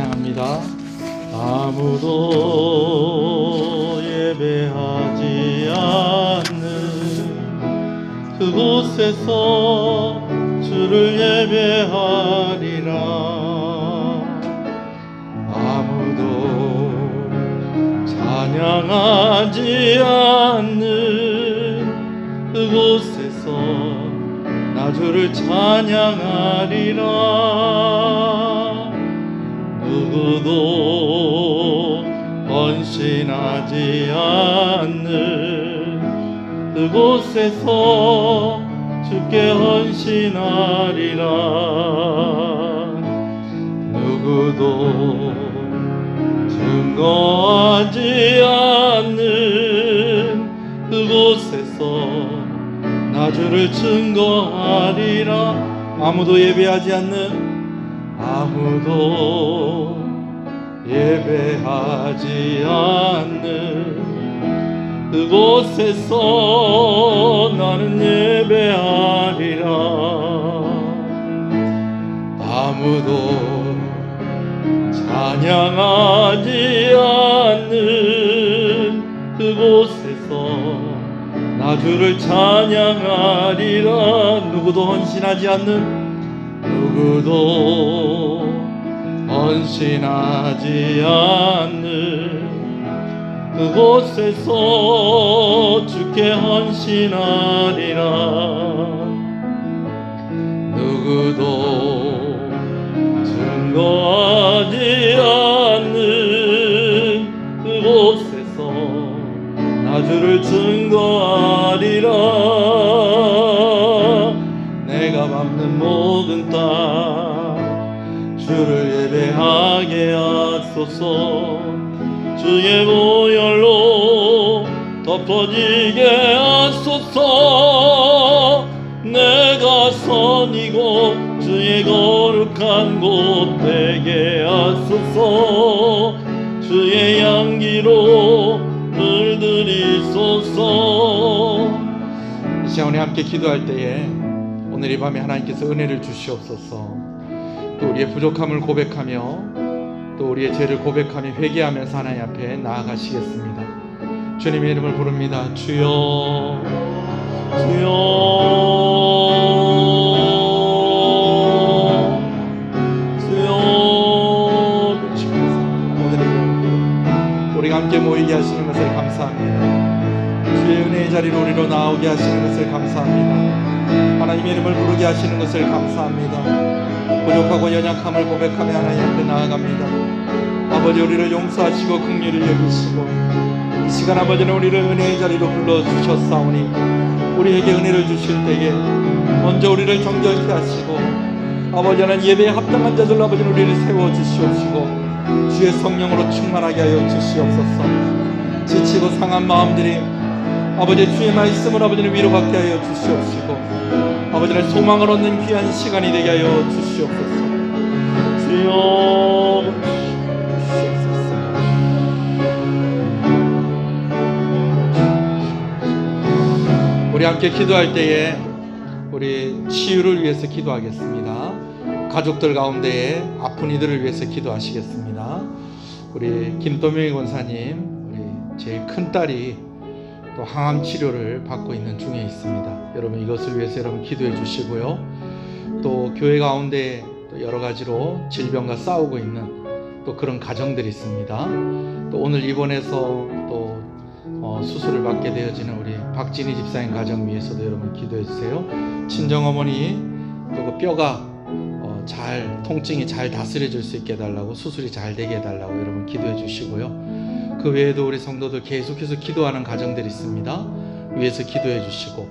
찬양합니다. 아무도 예배하지 않는 그곳에서 주를 예배하리라. 아무도 찬양하지 않는 그곳에서 나 주를 찬양하리라. 누구도 헌신하지 않는 그곳에서 주께 헌신하리라. 누구도 증거하지 않는 그곳에서 나 주를 증거하리라. 아무도 예배하지 않는 아무도 예배하지 않는 그곳에서 나는 예배하리라. 아무도 찬양하지 않는 그곳에서 나 주를 찬양하리라. 누구도 헌신하지 않는 누구도 헌신하지 않는 그곳에서 주께 헌신하리라. 누구도 증거하지 않는 그곳에서 나 주를 증거하리라. 내가 밟는 모든 땅 주를 예배하게 하소서. 주의 보혈로 덮어지게 하소서. 내가 선이고 주의 거룩한 곳 되게 하소서. 주의 향기로 물들이소서. 이 시간에 함께 기도할 때에 오늘 이 밤에 하나님께서 은혜를 주시옵소서. 또 우리의 부족함을 고백하며 또 우리의 죄를 고백하며 회개하면서 하나님 앞에 나아가시겠습니다. 주님의 이름을 부릅니다. 주여, 주여, 주여. 오늘 우리가 함께 모이게 하시는 것을 감사합니다. 주의 은혜의 자리로 우리로 나오게 하시는 것을 감사합니다. 하나님의 이름을 부르게 하시는 것을 감사합니다. 부족하고 연약함을 고백하며 하나님 앞에 나아갑니다. 아버지, 우리를 용서하시고 긍휼을 여기시고 이 시간 아버지는 우리를 은혜의 자리로 불러주셨사오니 우리에게 은혜를 주실 때에 먼저 우리를 정결케 하시고 아버지 하나님 예배에 합당한 자들로 아버지는 우리를 세워주시옵시고 주의 성령으로 충만하게 하여 주시옵소서. 지치고 상한 마음들이 아버지 주의 말씀을 아버지는 위로받게 하여 주시옵시고 아버지는 소망을 얻는 귀한 시간이 되게 하여 주시옵소서. 주여 주시옵소서. 우리 함께 기도할 때에 우리 치유를 위해서 기도하겠습니다. 가족들 가운데에 아픈 이들을 위해서 기도하시겠습니다. 우리 김도명희 권사님, 우리 제일 큰 딸이 또 항암 치료를 받고 있는 중에 있습니다. 여러분 이것을 위해서 여러분 기도해 주시고요. 또 교회 가운데 또 여러 가지로 질병과 싸우고 있는 또 그런 가정들이 있습니다. 또 오늘 입원해서 또 수술을 받게 되어지는 우리 박진희 집사님 가정 위해서도 여러분 기도해 주세요. 친정어머니 또 그 뼈가 잘 통증이 잘 다스려질 수 있게 해달라고 수술이 잘 되게 해달라고 여러분 기도해 주시고요. 그 외에도 우리 성도들 계속해서 기도하는 가정들이 있습니다. 위해서 기도해 주시고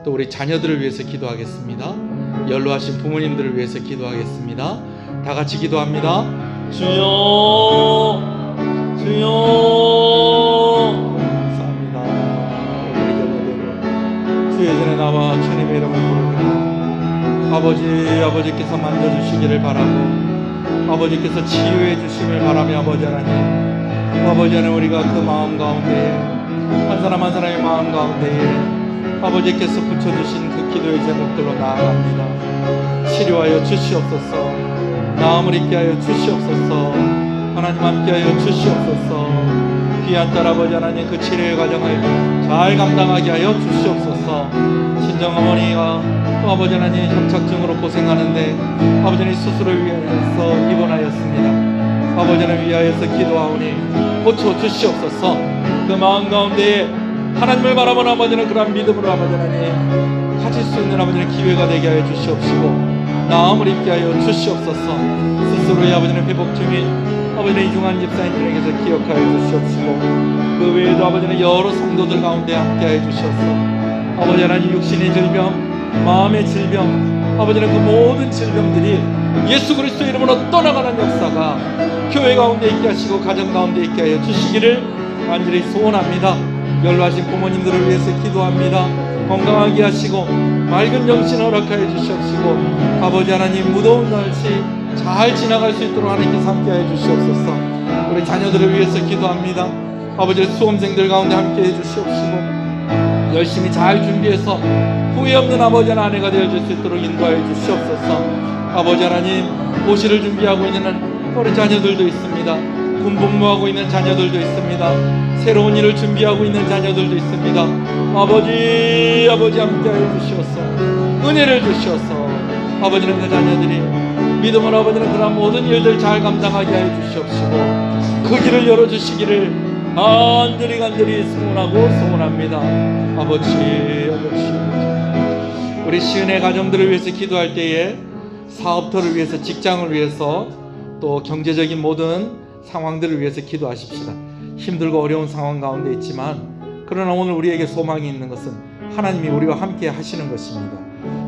또 우리 자녀들을 위해서 기도하겠습니다. 연로하신 부모님들을 위해서 기도하겠습니다. 다 같이 기도합니다. 주여, 주여. 감사합니다. 주의 전에 나와 주님의 이름을 부르며 아버지께서 만져주시기를 바라고 아버지께서 치유해 주심을 바라며 아버지 하나님 우리가 그 마음 가운데에 한 사람 한 사람의 마음 가운데에 아버지께서 붙여주신 그 기도의 제목들로 나아갑니다. 치료하여 주시옵소서. 나음을 있게 하여 주시옵소서. 하나님 함께하여 주시옵소서. 귀한 딸 아버지 하나님 그 치료의 과정을 잘 감당하게 하여 주시옵소서. 친정어머니가 또 아버지 하나님 협착증으로 고생하는데 아버지 하나님 수술을 위해서 입원하였습니다. 아버지 하나님 위하여서 기도하오니 고쳐주시옵소서. 그 마음 가운데에 하나님을 바라보는 아버지는 그러한 믿음으로 아버지 하나님 가질 수 있는 아버지는 기회가 되게 하여 주시옵시고 나음을 입게 하여 주시옵소서. 스스로의 아버지는 회복 중인 아버지는 이중한 집사님들에게서 기억하여 주시옵시고 그 외에도 아버지는 여러 성도들 가운데 함께하여 주시옵소서. 아버지 하나님 육신의 질병 마음의 질병 아버지는 그 모든 질병들이 예수 그리스도의 이름으로 떠나가는 역사가 교회 가운데 있게 하시고 가정 가운데 있게 하여 주시기를 간절히 소원합니다. 연로하신 부모님들을 위해서 기도합니다. 건강하게 하시고 맑은 정신 허락하여 주시옵시고 아버지 하나님 무더운 날씨 잘 지나갈 수 있도록 하나님께서 함께하여 주시옵소서. 우리 자녀들을 위해서 기도합니다. 아버지 수험생들 가운데 함께해 주시옵시고 열심히 잘 준비해서 후회 없는 아버지 하나님 아내가 되어줄 수 있도록 인도하여 주시옵소서. 아버지 하나님 고시를 준비하고 있는 우리 자녀들도 있습니다. 군 복무하고 있는 자녀들도 있습니다. 새로운 일을 준비하고 있는 자녀들도 있습니다. 아버지 함께하여 주시옵소서. 은혜를 주시옵소서. 아버지는 그 자녀들이 믿음으로 아버지는 그런 모든 일들 잘 감당하게 하여 주시옵시고 그 길을 열어주시기를 간절히 소원합니다. 아버지 우리 시은의 가정들을 위해서 기도할 때에 사업터를 위해서 직장을 위해서 또 경제적인 모든 상황들을 위해서 기도하십시다. 힘들고 어려운 상황 가운데 있지만 그러나 오늘 우리에게 소망이 있는 것은 하나님이 우리와 함께 하시는 것입니다.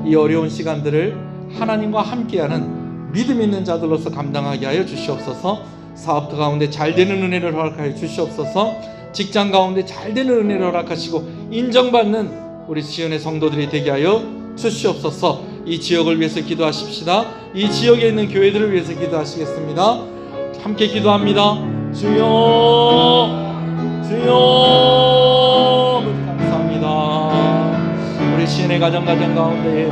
이 어려운 시간들을 하나님과 함께하는 믿음 있는 자들로서 감당하게 하여 주시옵소서. 사업터 가운데 잘 되는 은혜를 허락하여 주시옵소서. 직장 가운데 잘 되는 은혜를 허락하시고 인정받는 우리 시은의 성도들이 되게 하여 주시옵소서. 이 지역을 위해서 기도하십시다. 이 지역에 있는 교회들을 위해서 기도하시겠습니다. 함께 기도합니다. 주여 감사합니다. 우리 시은의 가정 가운데에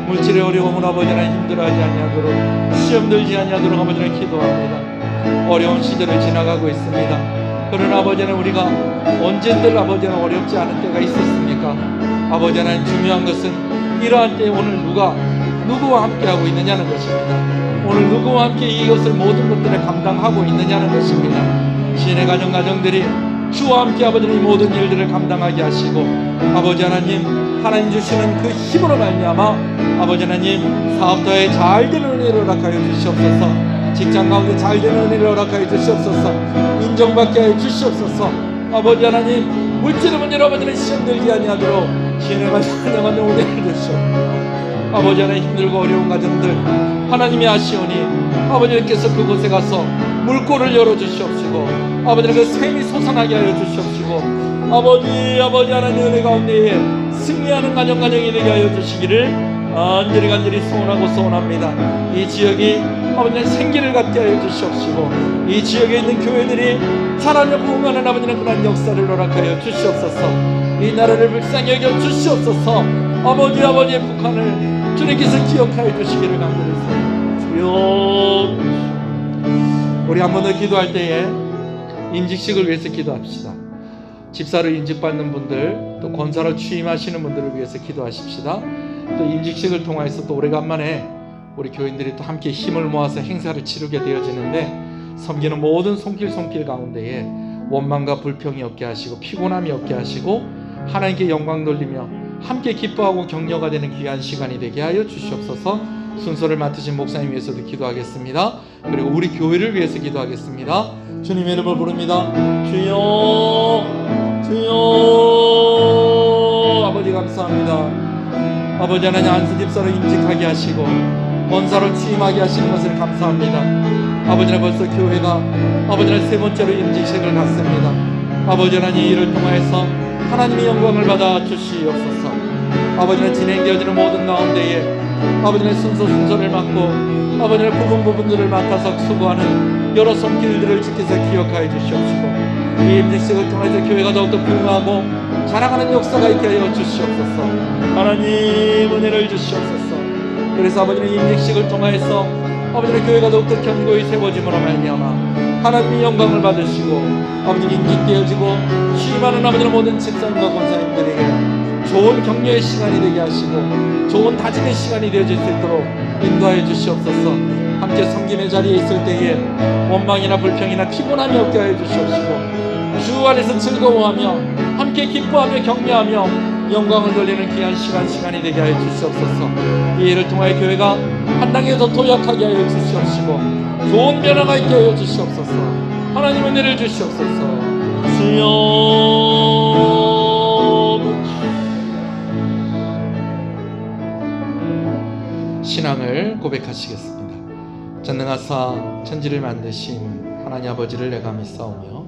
물질의 어려움을 아버지 하나님 힘들어하지 아니하도록 시험 들지 아니하도록 아버지 하나님 기도합니다. 어려운 시절을 지나가고 있습니다. 그러나 아버지 하나님 우리가 언젠들 아버지 하나님 어렵지 않은 때가 있었습니까? 아버지 하나님 중요한 것은 이러한 때에 오늘 누구와 함께하고 있느냐는 것입니다. 오늘 누구와 함께 이것을 모든 것들을 감당하고 있느냐는 것입니다. 시인의 가정들이 주와 함께 아버지 하나님 모든 일들을 감당하게 하시고 아버지 하나님 주시는 그 힘으로 말미암아 아버지 하나님 사업터에 잘 되는 은혜를 허락하여 주시옵소서. 직장 가운데 잘 되는 은혜를 허락하여 주시옵소서. 인정받게 하여 주시옵소서. 아버지 하나님 물질의 문제로 아버지는 시험 들지 아니하도록 시인의 가정의 은혜를 주시옵소서. 아버지 하나님 힘들고 어려운 가정들 하나님이 아시오니 아버지께서 그곳에 가서 물꼬를 열어주시옵시고 아버지는 그 샘이 솟아나게 하여 주시옵시고 아버지 하나님 은혜 가운데에 승리하는 가정이 되게 하여 주시기를 간절히 소원합니다. 이 지역이 아버지는 생기를 갖게 하여 주시옵시고 이 지역에 있는 교회들이 자라며 부흥하는 아버지는 그런 역사를 허락하여 주시옵소서. 이 나라를 불쌍히 여겨 주시옵소서. 아버지의 북한을 주님께서 기억하여 주시기를 간절히 소원합니다. 우리 한 번 더 기도할 때에 임직식을 위해서 기도합시다. 집사를 임직받는 분들 또 권사로 취임하시는 분들을 위해서 기도하십시다. 또 임직식을 통해서 또 오래간만에 우리 교인들이 또 함께 힘을 모아서 행사를 치르게 되어지는데 섬기는 모든 손길 가운데에 원망과 불평이 없게 하시고 피곤함이 없게 하시고 하나님께 영광 돌리며 함께 기뻐하고 격려가 되는 귀한 시간이 되게 하여 주시옵소서. 순서를 맡으신 목사님 위해서도 기도하겠습니다. 그리고 우리 교회를 위해서 기도하겠습니다. 주님의 이름을 부릅니다. 주여 아버지 감사합니다. 아버지 하나님 안수 집사로 임직하게 하시고 권사로 취임하게 하시는 것을 감사합니다. 아버지는 벌써 교회가 아버지는 세 번째로 임직식을 갖습니다. 아버지 하나님 이를 통하여서 하나님의 영광을 받아 주시옵소서. 아버지는 진행되어지는 모든 가운데에 아버지는 순서를 맡고 아버지는 부분들을 맡아서 수고하는 여러 손길들을 지켜서 기억하여 주시옵시고 이 임직식을 통해서 교회가 더욱더 부흥하고 자라가는 역사가 있게 하여 주시옵소서. 하나님 은혜를 주시옵소서. 그래서 아버지는 임직식을 통하여서 아버지는 교회가 더욱더 견고히 세워짐으로 말미암아 하나님의 영광을 받으시고 아버지 인식되어지고 수많은 아버지의 모든 집사님과 권사님들에게 좋은 격려의 시간이 되게 하시고 좋은 다짐의 시간이 되어질 수 있도록 인도하여 주시옵소서. 함께 섬김의 자리에 있을 때에 원망이나 불평이나 피곤함이 없게 하여 주시옵시고 주 안에서 즐거워하며 함께 기뻐하며 격려하며 영광을 돌리는 귀한 시간이 되게 하여 주시옵소서. 이 일을 통하여 교회가 한 단계 더 도약하게 하여 주시옵시고 좋은 변화가 있게 하여 주시옵소서. 하나님의 은혜를 주시옵소서. 주여 신앙을 고백하시겠습니다. 전능하사 천지를 만드신 하나님 아버지를 내가 믿사오며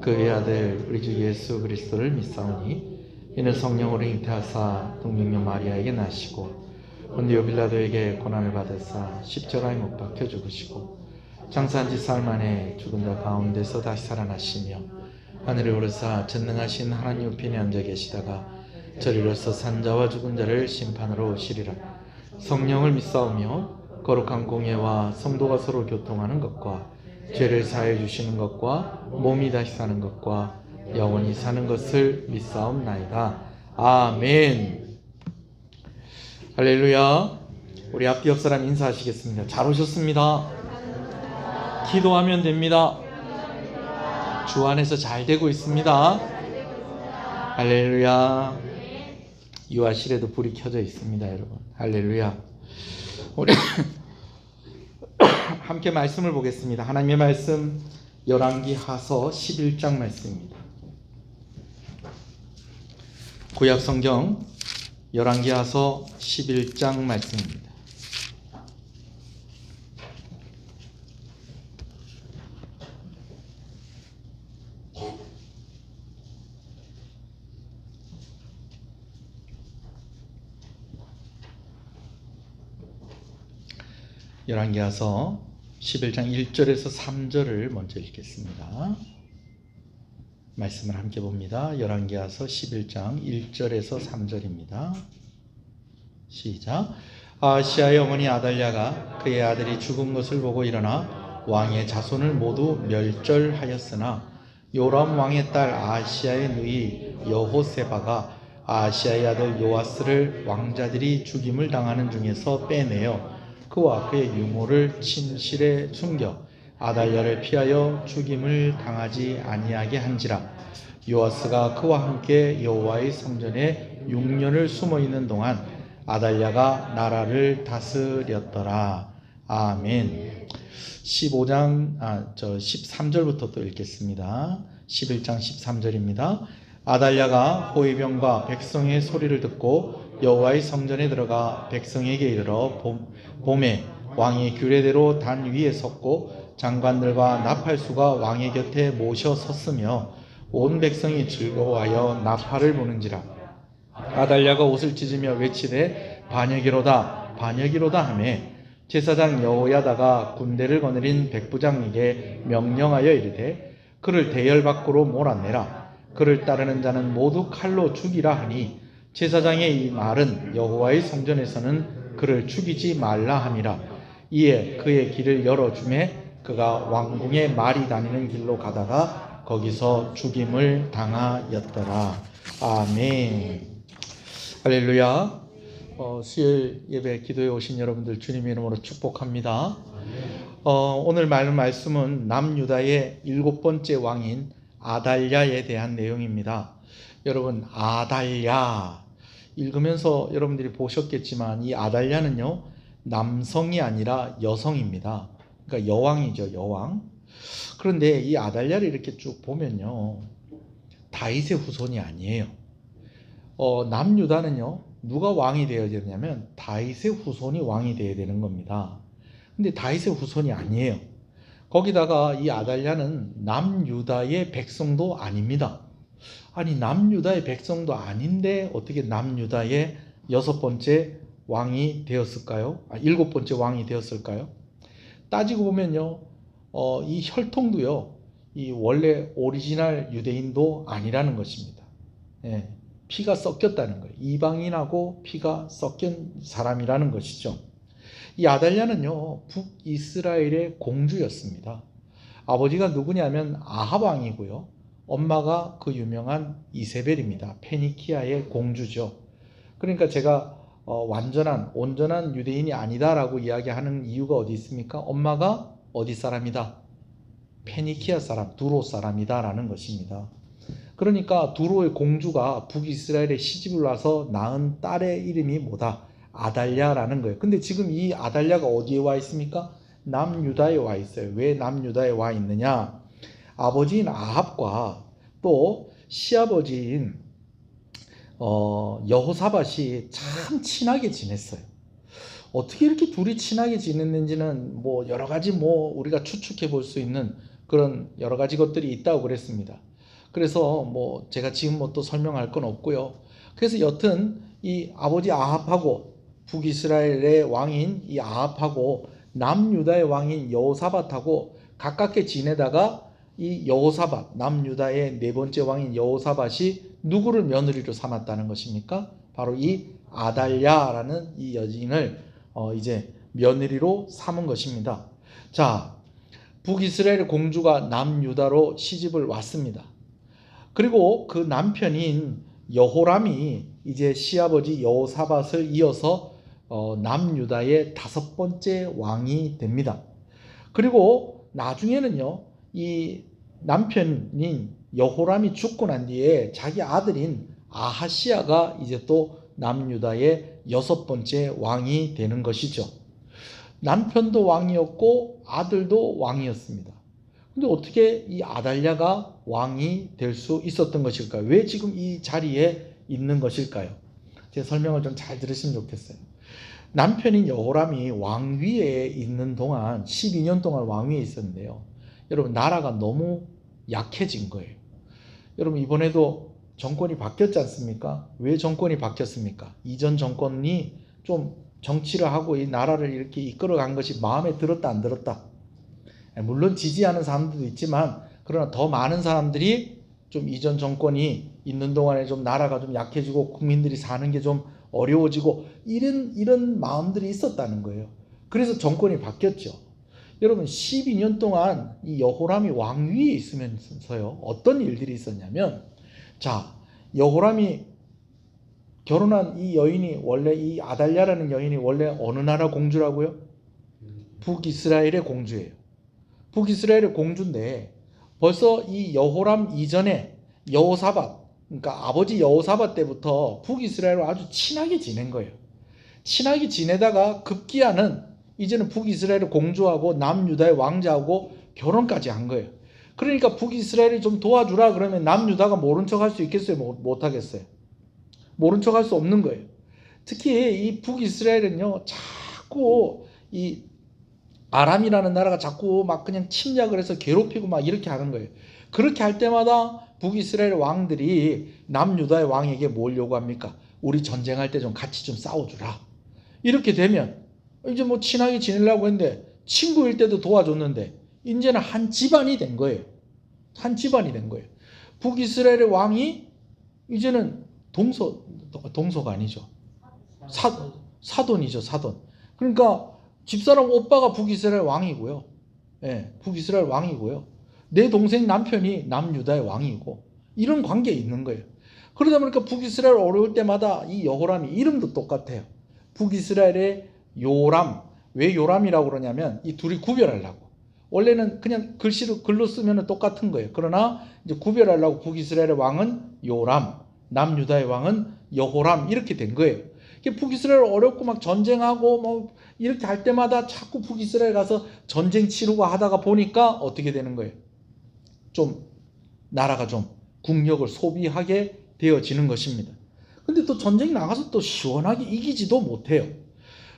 그의 아들 우리 주 예수 그리스도를 믿사오니 이는 성령으로 잉태하사 동정녀 마리아에게 나시고 본디오 빌라도에게 고난을 받으사 십자가에 못 박혀 죽으시고 장사한 지 사흘 만에 죽은 자 가운데서 다시 살아나시며 하늘에 오르사 전능하신 하나님 우편에 앉아 계시다가 저리로서 산자와 죽은 자를 심판으로 오시리라. 성령을 믿사오며 거룩한 공예와 성도가 서로 교통하는 것과 죄를 사해 주시는 것과 몸이 다시 사는 것과 영원히 사는 것을 믿사옵나이다. 아멘. 할렐루야. 우리 앞뒤 옆 사람 인사하시겠습니다. 잘 오셨습니다. 기도하면 됩니다. 주 안에서 잘 되고 있습니다. 할렐루야. 유아실에도 불이 켜져 있습니다, 여러분. 할렐루야. 우리 함께 말씀을 보겠습니다. 하나님의 말씀 열왕기하서 11장 말씀입니다. 구약 성경 열왕기하서 11장 말씀입니다. 열왕기하서 11장 1절에서 3절을 먼저 읽겠습니다. 말씀을 함께 봅니다. 열왕기하서 11장 1절에서 3절입니다. 시작. 아하시아의 어머니 아달랴가 그의 아들이 죽은 것을 보고 일어나 왕의 자손을 모두 멸절하였으나 요람 왕의 딸 아하시아의 누이 여호세바가 아하시아의 아들 요아스를 왕자들이 죽임을 당하는 중에서 빼내어 그와 그의 유모를 침실에 숨겨 아달랴를 피하여 죽임을 당하지 아니하게 한지라. 요아스가 그와 함께 여호와의 성전에 6년을 숨어 있는 동안 아달랴가 나라를 다스렸더라. 아멘. 13절부터 또 읽겠습니다. 11장 13절입니다. 아달랴가 호위병과 백성의 소리를 듣고 여호와의 성전에 들어가 백성에게 이르러 봄에 왕이 규례대로 단 위에 섰고 장관들과 나팔수가 왕의 곁에 모셔 섰으며 온 백성이 즐거워하여 나팔을 부는지라. 아달랴가 옷을 찢으며 외치되 반역이로다 반역이로다 하며 제사장 여호야다가 군대를 거느린 백부장에게 명령하여 이르되 그를 대열 밖으로 몰아내라. 그를 따르는 자는 모두 칼로 죽이라 하니 제사장의 이 말은 여호와의 성전에서는 그를 죽이지 말라 함이라. 이에 그의 길을 열어주매 그가 왕궁에 말이 다니는 길로 가다가 거기서 죽임을 당하였더라. 아멘. 할렐루야. 수요일 예배 기도에 오신 여러분들 주님의 이름으로 축복합니다. 오늘 말씀은 남유다의 7번째 왕인 아달랴에 대한 내용입니다. 여러분, 아달랴 읽으면서 여러분들이 보셨겠지만 이 아달랴는요 남성이 아니라 여성입니다. 그러니까 여왕이죠, 여왕. 그런데 이 아달랴를 이렇게 쭉 보면요 다윗의 후손이 아니에요. 남유다는요 누가 왕이 되어야 되냐면 다윗의 후손이 왕이 되어야 되는 겁니다. 근데 다윗의 후손이 아니에요. 거기다가 이 아달랴는 남유다의 백성도 아닙니다. 아니 남유다의 백성도 아닌데 어떻게 남유다의 6번째 왕이 되었을까요? 7번째 왕이 되었을까요? 따지고 보면요 이 혈통도요 이 원래 오리지널 유대인도 아니라는 것입니다. 예, 피가 섞였다는 거예요. 이방인하고 피가 섞인 사람이라는 것이죠. 이 아달랴는요 북이스라엘의 공주였습니다. 아버지가 누구냐면 아합 왕이고요. 엄마가 그 유명한 이세벨입니다. 페니키아의 공주죠. 그러니까 제가 온전한 유대인이 아니다라고 이야기하는 이유가 어디 있습니까? 엄마가 어디 사람이다? 페니키아 사람, 두로 사람이다라는 것입니다. 그러니까 두로의 공주가 북이스라엘에 시집을 와서 낳은 딸의 이름이 뭐다? 아달랴라는 거예요. 근데 지금 이 아달랴가 어디에 와 있습니까? 남유다에 와 있어요. 왜 남유다에 와 있느냐? 아버지인 아합과 또 시아버지인 여호사밧이 참 친하게 지냈어요. 어떻게 이렇게 둘이 친하게 지냈는지는 뭐 여러 가지 뭐 우리가 추측해 볼 수 있는 그런 여러 가지 것들이 있다고 그랬습니다. 그래서 뭐 제가 지금 뭐 또 설명할 건 없고요. 그래서 여튼 이 아버지 아합하고 북이스라엘의 왕인 이 아합하고 남유다의 왕인 여호사밧하고 가깝게 지내다가 이 여호사밧, 남유다의 네 번째 왕인 여호사밧이 누구를 며느리로 삼았다는 것입니까? 바로 이 아달랴라는 이 여인을 이제 며느리로 삼은 것입니다. 자, 북이스라엘의 공주가 남유다로 시집을 왔습니다. 그리고 그 남편인 여호람이 이제 시아버지 여호사밧을 이어서 남유다의 5번째 왕이 됩니다. 그리고 나중에는요, 이 남편인 여호람이 죽고 난 뒤에 자기 아들인 아하시야가 이제 또 남유다의 6번째 왕이 되는 것이죠. 남편도 왕이었고 아들도 왕이었습니다. 근데 어떻게 이 아달랴가 왕이 될 수 있었던 것일까요? 왜 지금 이 자리에 있는 것일까요? 제 설명을 좀 잘 들으시면 좋겠어요. 남편인 여호람이 왕위에 있는 동안 12년 동안 왕위에 있었는데요. 여러분 나라가 너무 약해진 거예요. 여러분 이번에도 정권이 바뀌었지 않습니까? 왜 정권이 바뀌었습니까? 이전 정권이 좀 정치를 하고 이 나라를 이렇게 이끌어간 것이 마음에 들었다 안 들었다? 물론 지지하는 사람들도 있지만 그러나 더 많은 사람들이 좀 이전 정권이 있는 동안에 좀 나라가 좀 약해지고 국민들이 사는 게 좀 어려워지고 이런 마음들이 있었다는 거예요. 그래서 정권이 바뀌었죠. 여러분 12년 동안 이 여호람이 왕위에 있으면서요 어떤 일들이 있었냐면, 자, 여호람이 결혼한 이 여인이 원래 이 아달랴라는 여인이 원래 어느 나라 공주라고요? 북이스라엘의 공주예요. 북이스라엘의 공주인데 벌써 이 여호람 이전에 여호사밧, 그러니까 아버지 여호사밧 때부터 북이스라엘과 아주 친하게 지낸 거예요. 친하게 지내다가 급기야는 이제는 북이스라엘의 공주하고 남유다의 왕자하고 결혼까지 한 거예요. 그러니까 북이스라엘이 좀 도와주라 그러면 남유다가 모른 척 할 수 있겠어요? 못 하겠어요? 모른 척 할 수 없는 거예요. 특히 이 북이스라엘은요 자꾸 이 아람이라는 나라가 자꾸 막 그냥 침략을 해서 괴롭히고 막 이렇게 하는 거예요. 그렇게 할 때마다 북이스라엘 왕들이 남유다의 왕에게 뭘 요구합니까? 우리 전쟁할 때 좀 같이 좀 싸워주라. 이렇게 되면 이제 뭐 친하게 지내려고 했는데 친구일 때도 도와줬는데 이제는 한 집안이 된 거예요. 한 집안이 된 거예요. 북이스라엘의 왕이 이제는 동서가 아니죠. 사돈이죠, 사돈. 그러니까 집사람 오빠가 북이스라엘 왕이고요. 예, 북이스라엘 왕이고요. 내 동생 남편이 남유다의 왕이고 이런 관계에 있는 거예요. 그러다 보니까 북이스라엘 어려울 때마다 이 여호람이 이름도 똑같아요. 북이스라엘의 요람. 왜 요람이라고 그러냐면 이 둘이 구별하려고. 원래는 그냥 글로 쓰면 똑같은 거예요. 그러나 이제 구별하려고 북이스라엘의 왕은 요람, 남유다의 왕은 여호람 이렇게 된 거예요. 북이스라엘 어렵고 막 전쟁하고 뭐 이렇게 할 때마다 자꾸 북이스라엘 가서 전쟁 치르고 하다가 보니까 어떻게 되는 거예요? 좀 나라가 좀 국력을 소비하게 되어지는 것입니다. 근데 또 전쟁 나가서 또 시원하게 이기지도 못해요.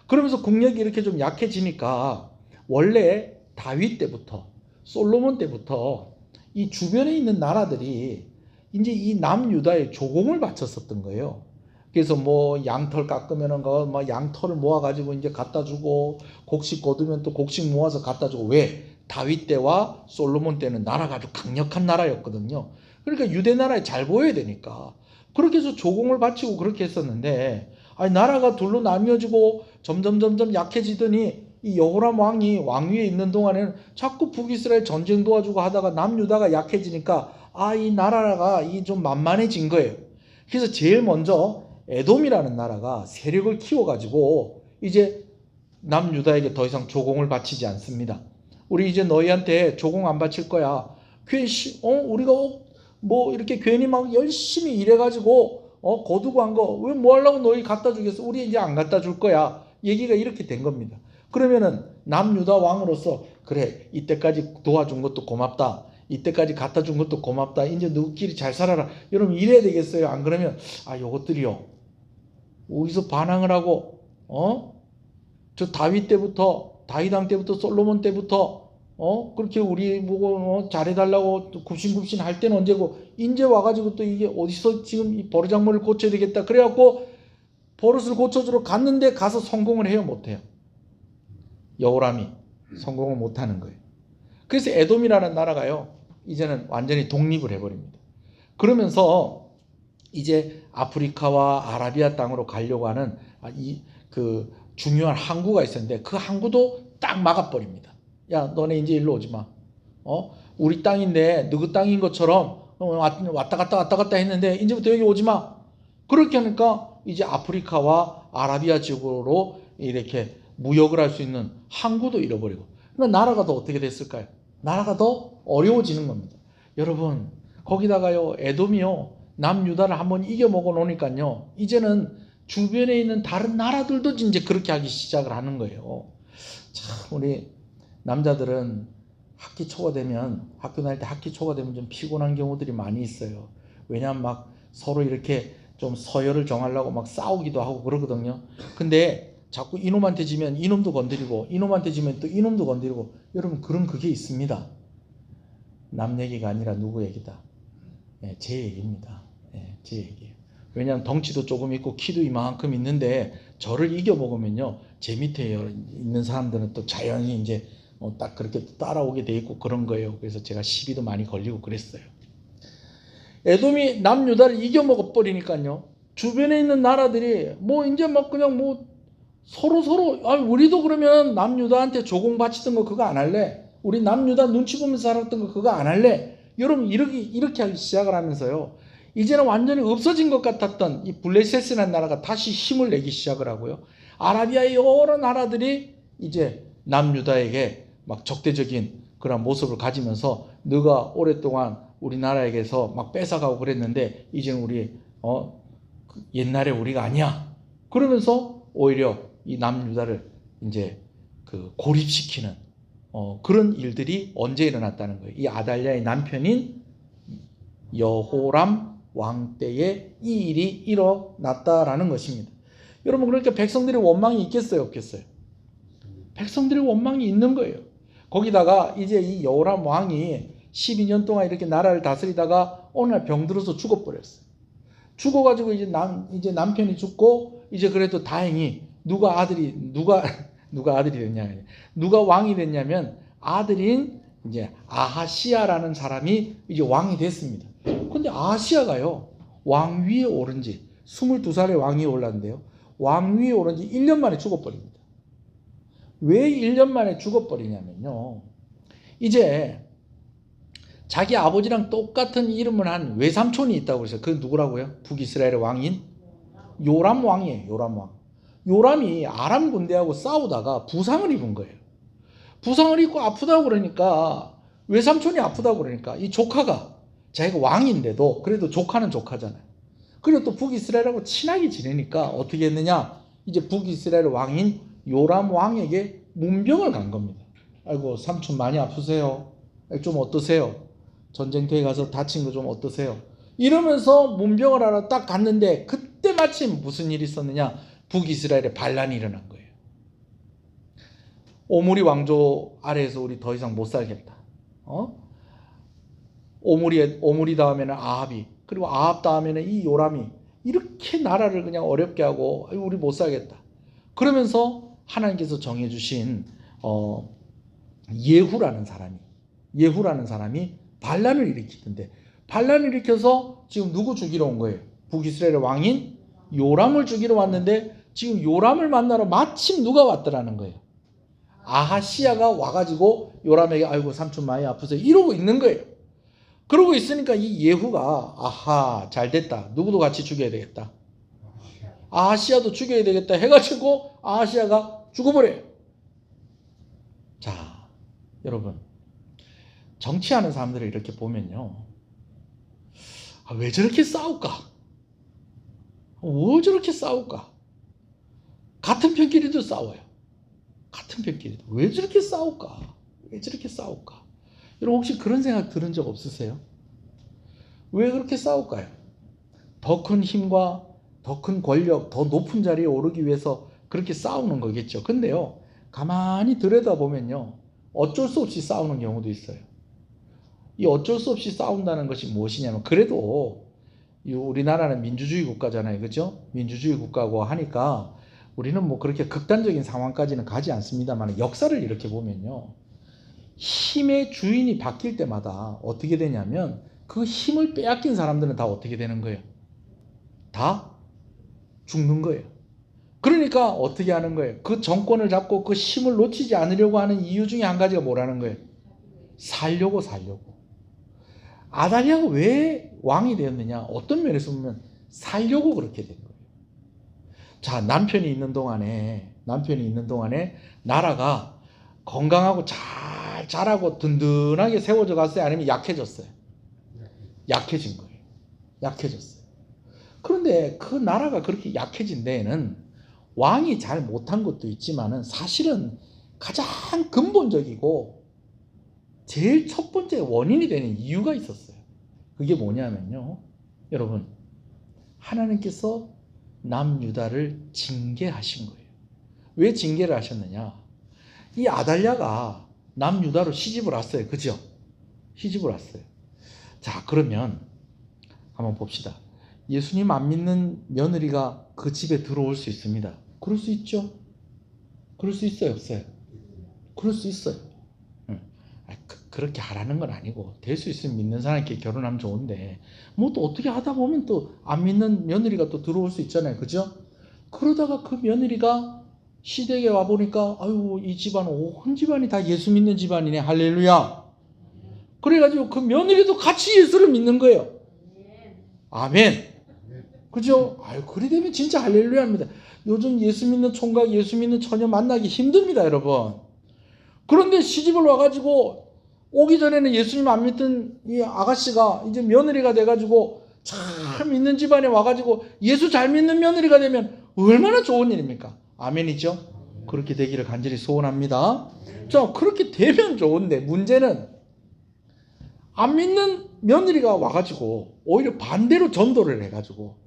그러면서 국력이 이렇게 좀 약해지니까 원래 다윗 때부터 솔로몬 때부터 이 주변에 있는 나라들이 이제 이 남유다에 조공을 바쳤었던 거예요. 그래서 뭐 양털 깎으면은 뭐 양털을 모아가지고 이제 갖다 주고 곡식 거두면 또 곡식 모아서 갖다 주고. 왜? 다윗 때와 솔로몬 때는 나라가 아주 강력한 나라였거든요. 그러니까 유대 나라에 잘 보여야 되니까 그렇게 해서 조공을 바치고 그렇게 했었는데, 아니 나라가 둘로 나뉘어지고 점점 약해지더니 이 여호람 왕이 왕위에 있는 동안에는 자꾸 북이스라엘 전쟁 도와주고 하다가 남유다가 약해지니까 이 나라가 이 좀 만만해진 거예요. 그래서 제일 먼저 에돔이라는 나라가 세력을 키워가지고 이제 남유다에게 더 이상 조공을 바치지 않습니다. 우리 이제 너희한테 조공 안 바칠 거야. 우리가 뭐 이렇게 괜히 막 열심히 일해가지고 거두고 한 거 왜 뭐 하려고 너희 갖다 주겠어? 우리 이제 안 갖다 줄 거야. 얘기가 이렇게 된 겁니다. 그러면은 남유다 왕으로서 그래 이때까지 도와준 것도 고맙다. 이때까지 갖다 준 것도 고맙다. 이제 너희끼리 잘 살아라. 여러분 이래야 되겠어요? 안 그러면 요것들이요. 어디서 반항을 하고 저 다윗 왕 때부터 솔로몬 때부터 그렇게 우리 보고 잘해달라고 굽신굽신 할 때는 언제고 이제 와가지고 또 이게 어디서 지금 이 버르장머리를 고쳐야 되겠다 그래갖고 버릇을 고쳐주러 갔는데 가서 성공을 해요? 못해요? 여호람이 성공을 못하는 거예요. 그래서 에돔이라는 나라가요 이제는 완전히 독립을 해버립니다. 그러면서 이제 아프리카와 아라비아 땅으로 가려고 하는 그 중요한 항구가 있었는데 그 항구도 딱 막아버립니다. 야 너네 이제 일로 오지 마. 우리 땅인데 너희 땅인 것처럼 왔다 갔다 했는데 이제부터 여기 오지 마. 그렇게 하니까 이제 아프리카와 아라비아 지역으로 이렇게 무역을 할 수 있는 항구도 잃어버리고 그러니까 나라가 더 어떻게 됐을까요? 나라가 더 어려워지는 겁니다. 여러분 거기다가요 에돔이요 남유다를 한번 이겨먹어 놓으니까요 이제는 주변에 있는 다른 나라들도 이제 그렇게 하기 시작을 하는 거예요. 참 우리 남자들은 학기 초가 되면 학교 다닐 때 학기 초가 되면 좀 피곤한 경우들이 많이 있어요. 왜냐하면 막 서로 이렇게 좀 서열을 정하려고 막 싸우기도 하고 그러거든요. 근데 자꾸 이놈한테 지면 이놈도 건드리고 이놈한테 지면 또 이놈도 건드리고 여러분 그런 그게 있습니다. 남 얘기가 아니라 누구 얘기다? 제 얘기입니다. 제 얘기예요. 왜냐하면 덩치도 조금 있고 키도 이만큼 있는데 저를 이겨먹으면요 제 밑에 있는 사람들은 또 자연히 이제 딱 그렇게 따라오게 돼 있고 그런 거예요. 그래서 제가 시비도 많이 걸리고 그랬어요. 에돔이 남유다를 이겨먹어 버리니까요 주변에 있는 나라들이 뭐 이제 막 그냥 뭐 서로 우리도 그러면 남유다한테 조공 바치던 거 그거 안 할래? 우리 남유다 눈치 보면서 살았던 거 그거 안 할래? 여러분 이렇게 하기 시작을 하면서요 이제는 완전히 없어진 것 같았던 이 블레셋이라는 나라가 다시 힘을 내기 시작을 하고요 아라비아의 여러 나라들이 이제 남유다에게 막 적대적인 그런 모습을 가지면서 너가 오랫동안 우리나라에게서 막 뺏어가고 그랬는데 이제는 우리 옛날에 우리가 아니야. 그러면서 오히려 이 남유다를 이제 그 고립시키는 그런 일들이 언제 일어났다는 거예요. 이 아달랴의 남편인 여호람 왕 때에 이 일이 일어났다라는 것입니다. 여러분 그러니까 백성들의 원망이 있겠어요, 없겠어요? 백성들의 원망이 있는 거예요. 거기다가 이제 이 여호람 왕이 12년 동안 이렇게 나라를 다스리다가 어느 날 병들어서 죽어버렸어요. 죽어가지고 이제 남편이 죽고 이제 그래도 다행히 누가 아들이 됐냐, 누가 왕이 됐냐면 아들인 이제 아하시아라는 사람이 이제 왕이 됐습니다. 근데 아하시아가요 왕위에 오른 지 22살에 왕위에 올랐는데요 왕위에 오른 지 1년 만에 죽어버립니다. 왜 1년 만에 죽어버리냐면요 이제 자기 아버지랑 똑같은 이름을 한 외삼촌이 있다고 그랬어요. 그 누구라고요? 북이스라엘의 왕인 요람 왕이에요. 요람 왕. 요람이 아람 군대하고 싸우다가 부상을 입은 거예요. 부상을 입고 아프다고 그러니까 외삼촌이 아프다고 그러니까 이 조카가 자기가 왕인데도 그래도 조카는 조카잖아요. 그리고 또 북이스라엘하고 친하게 지내니까 어떻게 했느냐 이제 북이스라엘 왕인 요람 왕에게 문병을 간 겁니다. 아이고 삼촌 많이 아프세요? 좀 어떠세요? 전쟁터에 가서 다친 거 좀 어떠세요? 이러면서 문병을 하러 딱 갔는데 그때 마침 무슨 일이 있었느냐 북이스라엘에 반란이 일어난 거예요. 오므리 왕조 아래에서 우리 더 이상 못 살겠다. 오므리 다음에는 아합이 그리고 아합 다음에는 이 요람이 이렇게 나라를 그냥 어렵게 하고 우리 못 살겠다. 그러면서 하나님께서 정해주신 예후라는 사람이 반란을 일으키던데 반란을 일으켜서 지금 누구 죽이러 온 거예요? 북이스라엘의 왕인 요람을 죽이러 왔는데 지금 요람을 만나러 마침 누가 왔더라는 거예요? 아하시야가 와가지고 요람에게 아이고 삼촌 많이 아프세요 이러고 있는 거예요. 그러고 있으니까 이 예후가 아하 잘됐다. 누구도 같이 죽여야 되겠다. 아하시야도 죽여야 되겠다 해가지고 아하시야가 죽어버려요. 자, 여러분 정치하는 사람들을 이렇게 보면요, 왜 저렇게 싸울까? 왜 저렇게 싸울까? 같은 편끼리도 싸워요. 같은 편끼리도 왜 저렇게 싸울까? 왜 저렇게 싸울까? 여러분 혹시 그런 생각 들은 적 없으세요? 왜 그렇게 싸울까요? 더 큰 힘과 더 큰 권력, 더 높은 자리에 오르기 위해서 그렇게 싸우는 거겠죠. 근데요, 가만히 들여다보면요, 어쩔 수 없이 싸우는 경우도 있어요. 이 어쩔 수 없이 싸운다는 것이 무엇이냐면, 그래도 우리나라는 민주주의 국가잖아요. 그죠? 민주주의 국가고 하니까 우리는 뭐 그렇게 극단적인 상황까지는 가지 않습니다만, 역사를 이렇게 보면요, 힘의 주인이 바뀔 때마다 어떻게 되냐면 그 힘을 빼앗긴 사람들은 다 어떻게 되는 거예요? 다 죽는 거예요. 그러니까 어떻게 하는 거예요? 그 정권을 잡고 그 힘을 놓치지 않으려고 하는 이유 중에 한 가지가 뭐라는 거예요? 살려고. 아달랴가 왜 왕이 되었느냐? 어떤 면에서 보면 살려고 그렇게 된 거예요. 자, 남편이 있는 동안에 나라가 건강하고 잘 자라고 든든하게 세워져 갔어요? 아니면 약해졌어요? 약해진 거예요. 약해졌어요. 그런데 그 나라가 그렇게 약해진 데에는 왕이 잘 못한 것도 있지만은 사실은 가장 근본적이고 제일 첫 번째 원인이 되는 이유가 있었어요. 그게 뭐냐면요, 여러분, 하나님께서 남유다를 징계하신 거예요. 왜 징계를 하셨느냐? 이 아달랴가 남유다로 시집을 왔어요. 그죠? 시집을 왔어요. 자, 그러면 한번 봅시다. 예수님 안 믿는 며느리가 그 집에 들어올 수 있습니다. 그럴 수 있죠? 그럴 수 있어요? 없어요? 그럴 수 있어요. 그렇게 하라는 건 아니고, 될 수 있으면 믿는 사람끼리 결혼하면 좋은데, 뭐 또 어떻게 하다 보면 또 안 믿는 며느리가 또 들어올 수 있잖아요. 그죠? 그러다가 그 며느리가 시댁에 와보니까, 아유, 이 집안, 온 집안이 다 예수 믿는 집안이네. 할렐루야. 그래가지고 그 며느리도 같이 예수를 믿는 거예요. 아멘. 그죠? 아유, 그래 되면 진짜 할렐루야입니다. 요즘 예수 믿는 총각, 예수 믿는 처녀 만나기 힘듭니다, 여러분. 그런데 시집을 와가지고 오기 전에는 예수님 안 믿던 이 아가씨가 이제 며느리가 돼가지고 잘 믿는 집안에 와가지고 예수 잘 믿는 며느리가 되면 얼마나 좋은 일입니까? 아멘이죠? 그렇게 되기를 간절히 소원합니다. 자, 그렇게 되면 좋은데 문제는 안 믿는 며느리가 와가지고 오히려 반대로 전도를 해가지고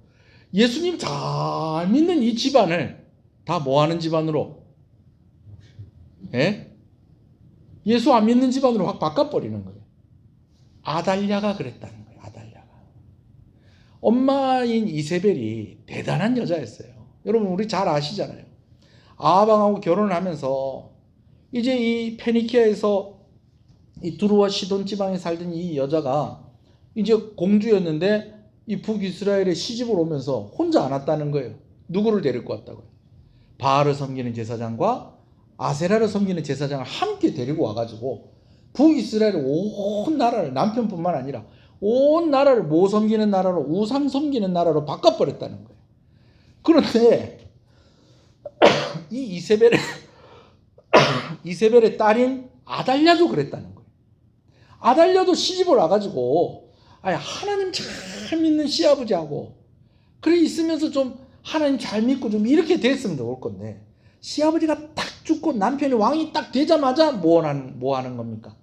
예수님 잘 믿는 이 집안을 다 뭐하는 집안으로? 예? 예수 안 믿는 집안으로 확 바꿔버리는 거예요. 아달랴가 그랬다는 거예요. 아달랴가. 엄마인 이세벨이 대단한 여자였어요. 여러분 우리 잘 아시잖아요. 아합왕하고 결혼을 하면서 이제 이 페니키아에서 이 두루와 시돈 지방에 살던 이 여자가 이제 공주였는데 이 북이스라엘에 시집을 오면서 혼자 안 왔다는 거예요. 누구를 데리고 왔다고요? 바알을 섬기는 제사장과 아세라를 섬기는 제사장을 함께 데리고 와가지고 북이스라엘 온 나라를, 남편뿐만 아니라 온 나라를 뭐 섬기는 나라로, 우상 섬기는 나라로 바꿔버렸다는 거예요. 그런데 이 이세벨의 딸인 아달랴도 그랬다는 거예요. 아달랴도 시집을 와가지고 하나님 잘 믿는 시아버지하고 그래 있으면서 좀 하나님 잘 믿고 좀 이렇게 됐으면 좋을 건데, 시아버지가 딱 죽고 남편이 왕이 딱 되자마자 뭐 하는 겁니까?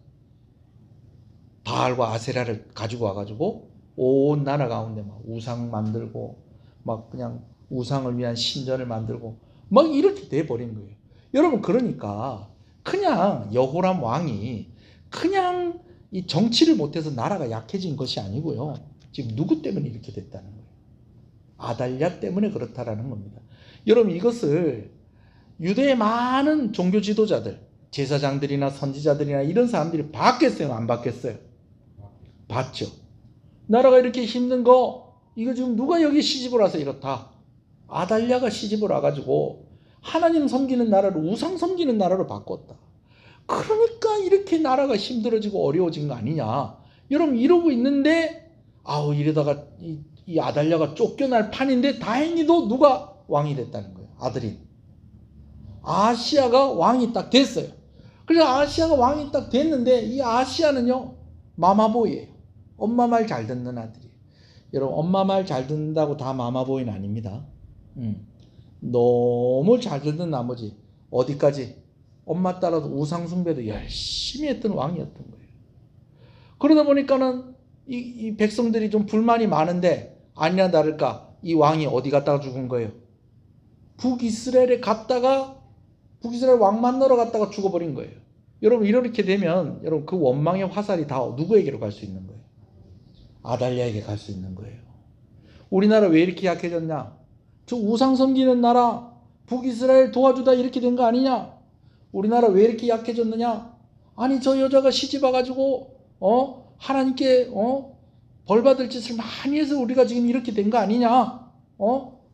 바알과 아세라를 가지고 와가지고 온 나라 가운데 막 우상 만들고 막 그냥 우상을 위한 신전을 만들고 막 이렇게 돼버린 거예요. 여러분, 그러니까 그냥 여호람 왕이 그냥 이 정치를 못해서 나라가 약해진 것이 아니고요. 지금 누구 때문에 이렇게 됐다는 거예요? 아달랴 때문에 그렇다라는 겁니다. 여러분, 이것을 유대의 많은 종교 지도자들, 제사장들이나 선지자들이나 이런 사람들이 봤겠어요? 안 봤겠어요? 봤죠. 나라가 이렇게 힘든 거, 이거 지금 누가 여기 시집을 와서 이렇다. 아달랴가 시집을 와가지고 하나님 섬기는 나라를 우상 섬기는 나라로 바꿨다. 그러니까 이렇게 나라가 힘들어지고 어려워진 거 아니냐. 여러분 이러고 있는데 아우 이러다가 이 아달랴가 쫓겨날 판인데 다행히도 누가 왕이 됐다는 거예요. 아들이. 아하시야가 왕이 딱 됐어요. 그래서 아하시야가 왕이 딱 됐는데 이 아하시야는요 마마보이예요. 엄마 말 잘 듣는 아들이에요. 여러분 엄마 말 잘 듣는다고 다 마마보이는 아닙니다. 너무 잘 듣는 나머지 어디까지 엄마 따라서 우상숭배도 열심히 했던 왕이었던 거예요. 그러다 보니까는 이 백성들이 좀 불만이 많은데 아니나 다를까 이 왕이 어디 갔다가 죽은 거예요? 북이스라엘에 갔다가 북이스라엘 왕 만나러 갔다가 죽어버린 거예요. 여러분 이렇게 되면 여러분 그 원망의 화살이 다 누구에게로 갈 수 있는 거예요? 아달랴에게 갈 수 있는 거예요. 우리나라 왜 이렇게 약해졌냐? 저 우상 섬기는 나라 북이스라엘 도와주다 이렇게 된 거 아니냐? 우리나라 왜 이렇게 약해졌느냐? 아니 저 여자가 시집 와가지고 하나님께 벌 받을 짓을 많이 해서 우리가 지금 이렇게 된 거 아니냐?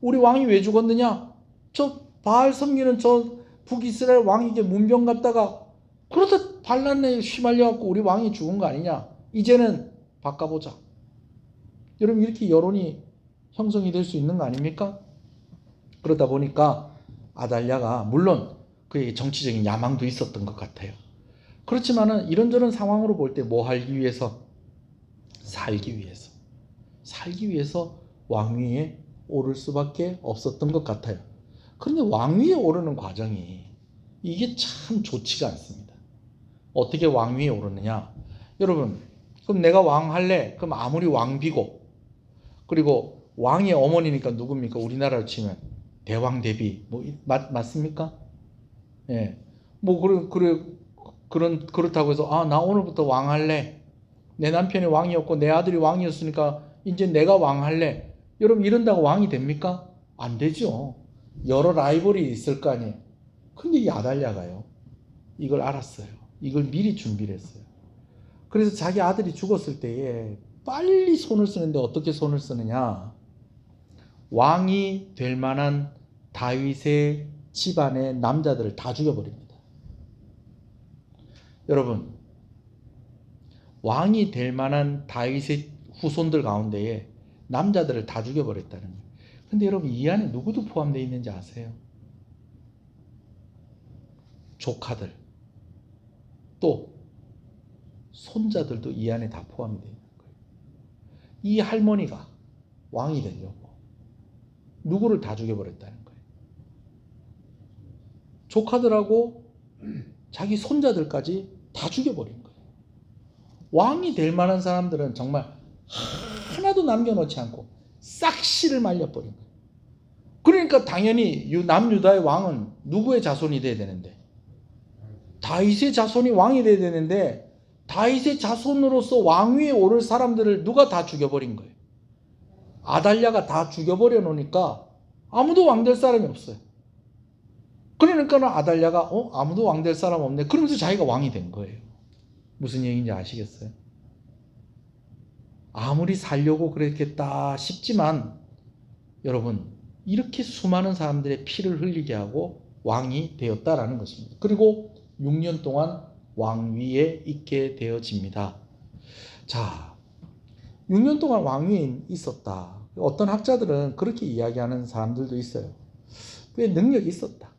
우리 왕이 왜 죽었느냐? 저 바알 섬기는 저 북이스라엘 왕에게 문병 갔다가 그러다 반란에 휘말려갖고 우리 왕이 죽은 거 아니냐? 이제는 바꿔보자. 여러분 이렇게 여론이 형성이 될 수 있는 거 아닙니까? 그러다 보니까 아달랴가 물론 그에게 정치적인 야망도 있었던 것 같아요. 그렇지만은 이런저런 상황으로 볼 때 뭐 하기 위해서? 살기 위해서 왕위에 오를 수밖에 없었던 것 같아요. 그런데 왕위에 오르는 과정이 이게 참 좋지가 않습니다. 어떻게 왕위에 오르느냐? 여러분 그럼 내가 왕 할래? 그럼 아무리 왕비고 그리고 왕의 어머니니까 누굽니까? 우리나라로 치면 대왕 대비 뭐 맞습니까? 예. 뭐 그렇다고 해서 나 오늘부터 왕 할래. 내 남편이 왕이었고 내 아들이 왕이었으니까 이제 내가 왕 할래. 여러분 이런다고 왕이 됩니까? 안 되죠. 여러 라이벌이 있을 거 아니에요. 근데 이 아달랴가요. 이걸 알았어요. 이걸 미리 준비를 했어요. 그래서 자기 아들이 죽었을 때에 빨리 손을 쓰는데 어떻게 손을 쓰느냐? 왕이 될 만한 다윗의 집안의 남자들을 다 죽여버립니다. 여러분 왕이 될 만한 다윗의 후손들 가운데에 남자들을 다 죽여버렸다는 거예요. 근데 여러분 이 안에 누구도 포함되어 있는지 아세요? 조카들 또 손자들도 이 안에 다 포함이 되어 있는 거예요. 이 할머니가 왕이 되려고 누구를 다 죽여버렸다는 거예요. 조카들하고 자기 손자들까지 다 죽여버린 거예요. 왕이 될 만한 사람들은 정말 하나도 남겨놓지 않고 싹시를 말려버린 거예요. 그러니까 당연히 남유다의 왕은 누구의 자손이 돼야 되는데? 다윗의 자손이 왕이 돼야 되는데 다윗의 자손으로서 왕위에 오를 사람들을 누가 다 죽여버린 거예요. 아달랴가 다 죽여버려 놓으니까 아무도 왕 될 사람이 없어요. 그러니까 아달랴가 아무도 왕 될 사람 없네. 그러면서 자기가 왕이 된 거예요. 무슨 얘기인지 아시겠어요? 아무리 살려고 그랬겠다 싶지만 여러분 이렇게 수많은 사람들의 피를 흘리게 하고 왕이 되었다라는 것입니다. 그리고 6년 동안 왕위에 있게 되어집니다. 자, 6년 동안 왕위에 있었다. 어떤 학자들은 그렇게 이야기하는 사람들도 있어요. 꽤 능력이 있었다.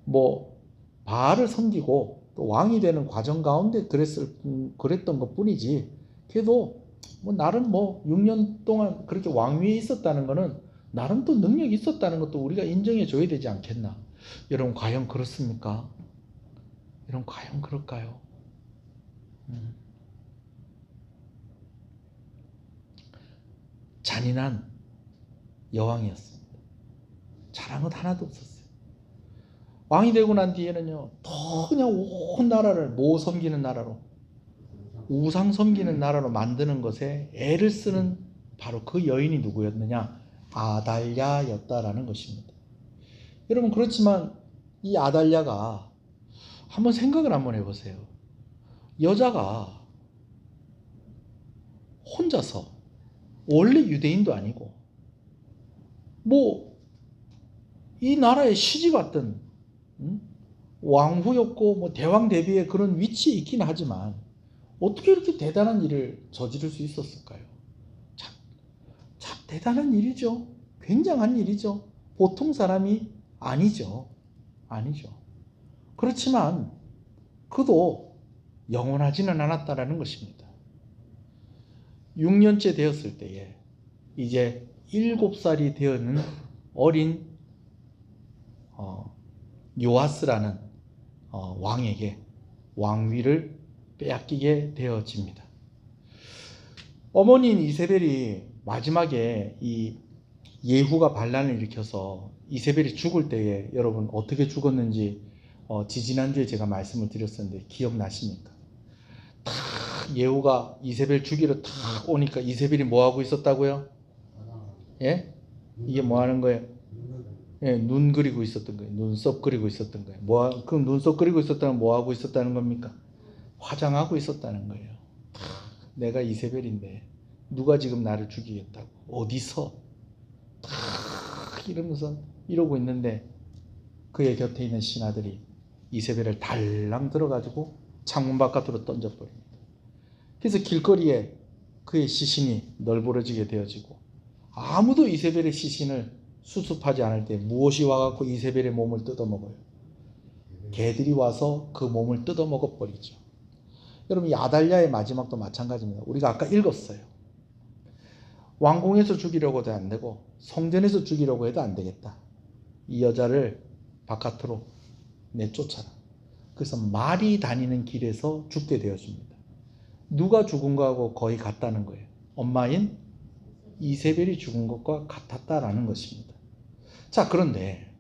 뭐 바알을 섬기고 또 왕이 되는 과정 가운데 그랬던 것 뿐이지. 그래도 뭐 나름 6년 동안 그렇게 왕위에 있었다는 거는 나름 또 능력이 있었다는 것도 우리가 인정해 줘야 되지 않겠나. 여러분 과연 그렇습니까? 여러분 과연 그럴까요? 잔인한 여왕이었습니다. 잘한 것 하나도 없었어요. 왕이 되고 난 뒤에는요 더 그냥 온 나라를 뭐 섬기는 나라로 우상 섬기는 나라로 만드는 것에 애를 쓰는 바로 그 여인이 누구였느냐? 아달랴였다라는 것입니다. 여러분 그렇지만 이 아달랴가 한번 생각을 한번 해보세요. 여자가 혼자서 원래 유대인도 아니고 뭐 이 나라에 시집 왔던 왕후였고 뭐 대왕 대비의 그런 위치에 있긴 하지만 어떻게 이렇게 대단한 일을 저지를 수 있었을까요? 참 대단한 일이죠. 굉장한 일이죠. 보통 사람이 아니죠. 아니죠. 그렇지만 그도 영원하지는 않았다라는 것입니다. 6년째 되었을 때에 이제 7살이 되어는 어린 요아스라는 왕에게 왕위를 빼앗기게 되어집니다. 어머니인 이세벨이 마지막에 이 예후가 반란을 일으켜서 이세벨이 죽을 때에 여러분 어떻게 죽었는지 지지난주에 제가 말씀을 드렸었는데 기억나십니까? 탁 예후가 이세벨 죽이러 탁 오니까 이세벨이 뭐 하고 있었다고요? 예? 이게 뭐 하는 거예요? 예, 눈 그리고 있었던 거예요. 눈썹 그리고 있었던 거예요. 그럼 눈썹 그리고 있었다면 뭐 하고 있었다는 겁니까? 화장하고 있었다는 거예요. 내가 이세벨인데 누가 지금 나를 죽이겠다고? 어디서? 이러면서 이러고 있는데 그의 곁에 있는 신하들이 이세벨을 달랑 들어가지고 창문 바깥으로 던져버립니다. 그래서 길거리에 그의 시신이 널브러지게 되어지고 아무도 이세벨의 시신을 수습하지 않을 때 무엇이 와갖고 이세벨의 몸을 뜯어먹어요? 개들이 와서 그 몸을 뜯어먹어버리죠. 여러분 이 아달랴의 마지막도 마찬가지입니다. 우리가 아까 읽었어요. 왕궁에서 죽이려고 해도 안 되고 성전에서 죽이려고 해도 안 되겠다. 이 여자를 바깥으로 내쫓아라. 그래서 말이 다니는 길에서 죽게 되어집니다. 누가 죽은 거하고 거의 같다는 거예요. 엄마인 이세벨이 죽은 것과 같았다라는 것입니다. 자, 그런데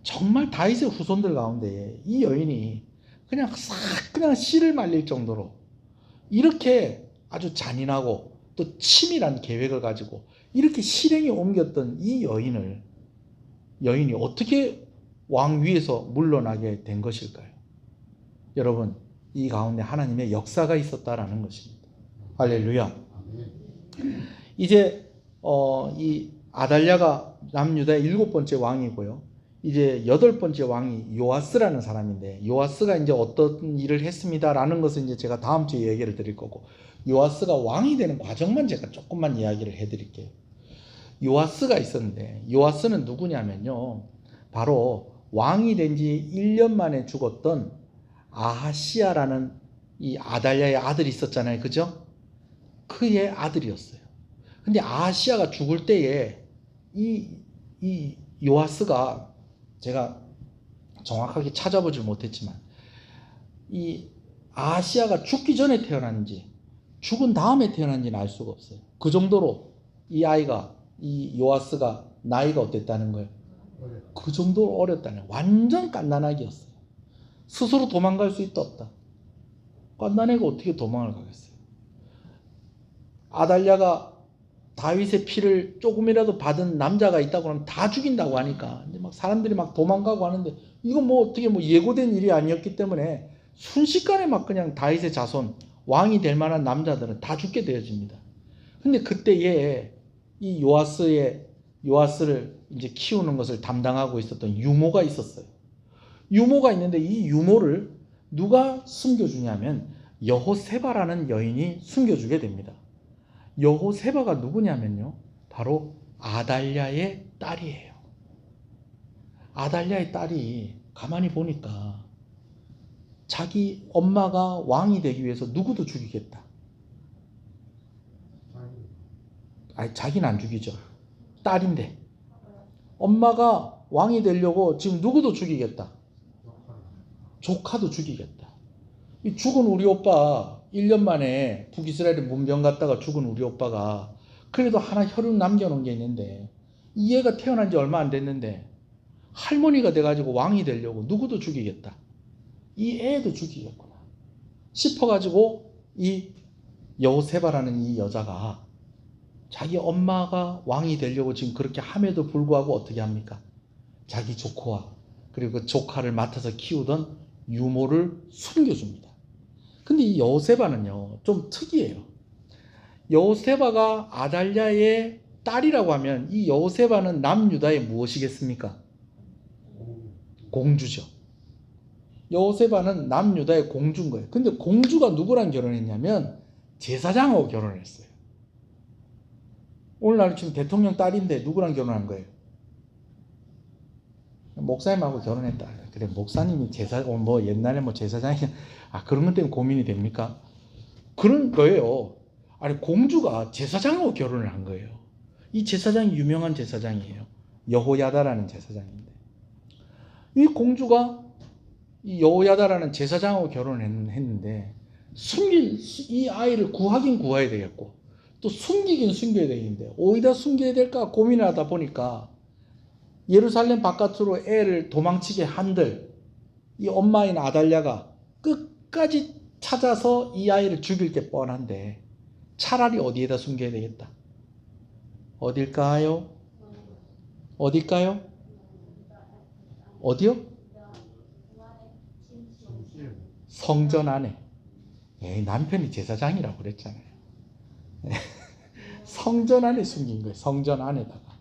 정말 다윗의 후손들 가운데 이 여인이 그냥 싹 그냥 씨를 말릴 정도로 이렇게 아주 잔인하고 또 치밀한 계획을 가지고 이렇게 실행에 옮겼던 이 여인이 어떻게 왕위에서 물러나게 된 것일까요? 여러분, 이 가운데 하나님의 역사가 있었다라는 것입니다. 할렐루야. 이제 이 아달랴가 남유다의 7번째 왕이고요. 이제 8번째 왕이 요아스라는 사람인데 요아스가 이제 어떤 일을 했습니다라는 것은 이제 제가 다음 주에 얘기를 드릴 거고 요아스가 왕이 되는 과정만 제가 조금만 이야기를 해드릴게요. 요아스가 있었는데 요아스는 누구냐면요. 바로 왕이 된 지 1년 만에 죽었던 아하시아라는 이 아달랴의 아들이 있었잖아요. 그죠? 그의 아들이었어요. 근데 아하시아가 죽을 때에 이 요아스가 제가 정확하게 찾아보질 못했지만 이 아하시아가 죽기 전에 태어났는지 죽은 다음에 태어난지는 알 수가 없어요. 그 정도로 이 요아스가 나이가 어땠다는 거예요? 그 정도로 어렸다는 거예요. 완전 갓난아기였어요. 스스로 도망갈 수 있다 없다. 갓난애가 어떻게 도망을 가겠어요? 아달랴가 다윗의 피를 조금이라도 받은 남자가 있다고 하면 다 죽인다고 하니까 이제 막 사람들이 막 도망가고 하는데 이건 뭐 어떻게 뭐 예고된 일이 아니었기 때문에 순식간에 막 그냥 다윗의 자손 왕이 될 만한 남자들은 다 죽게 되어집니다. 근데 그때에 이 요아스를 이제 키우는 것을 담당하고 있었던 유모가 있었어요. 유모가 있는데 이 유모를 누가 숨겨주냐면 여호세바라는 여인이 숨겨주게 됩니다. 여호세바가 누구냐면요. 바로 아달랴의 딸이에요. 아달랴의 딸이 가만히 보니까 자기 엄마가 왕이 되기 위해서 누구도 죽이겠다. 아니, 자기는 안 죽이죠. 딸인데. 엄마가 왕이 되려고 지금 누구도 죽이겠다. 조카도 죽이겠다. 이 죽은 우리 오빠 1년 만에 북이스라엘에 문병 갔다가 죽은 우리 오빠가 그래도 하나 혈육 남겨놓은 게 있는데 이 애가 태어난 지 얼마 안 됐는데 할머니가 돼가지고 왕이 되려고 누구도 죽이겠다. 이 애도 죽이겠구나 싶어가지고 이 여호세바라는 이 여자가 자기 엄마가 왕이 되려고 지금 그렇게 함에도 불구하고 어떻게 합니까? 자기 조카와 그리고 그 조카를 맡아서 키우던 유모를 숨겨줍니다. 근데 이 여호세바는요 좀 특이해요. 여호세바가 아달랴의 딸이라고 하면 이 여호세바는 남유다의 무엇이겠습니까? 공주죠. 여호세바는 남유다의 공주인 거예요. 근데 공주가 누구랑 결혼했냐면 제사장하고 결혼했어요. 오늘날 지금 대통령 딸인데 누구랑 결혼한 거예요? 목사님하고 결혼했다. 그래, 목사님이 뭐 옛날에 뭐 제사장이 그런 것 때문에 고민이 됩니까? 그런 거예요. 아니, 공주가 제사장하고 결혼을 한 거예요. 이 제사장이 유명한 제사장이에요. 여호야다라는 제사장인데, 이 공주가 이 여호야다라는 제사장하고 결혼을 했는데, 이 아이를 구하긴 구해야 되겠고 또 숨기긴 숨겨야 되겠는데, 어디다 숨겨야 될까 고민을 하다 보니까 예루살렘 바깥으로 애를 도망치게 한들 이 엄마인 아달랴가 끝까지 찾아서 이 아이를 죽일 게 뻔한데, 차라리 어디에다 숨겨야 되겠다. 어딜까요? 어딜까요? 어디요? 성전 안에. 남편이 제사장이라고 그랬잖아요. 성전 안에 숨긴 거예요. 성전 안에다가.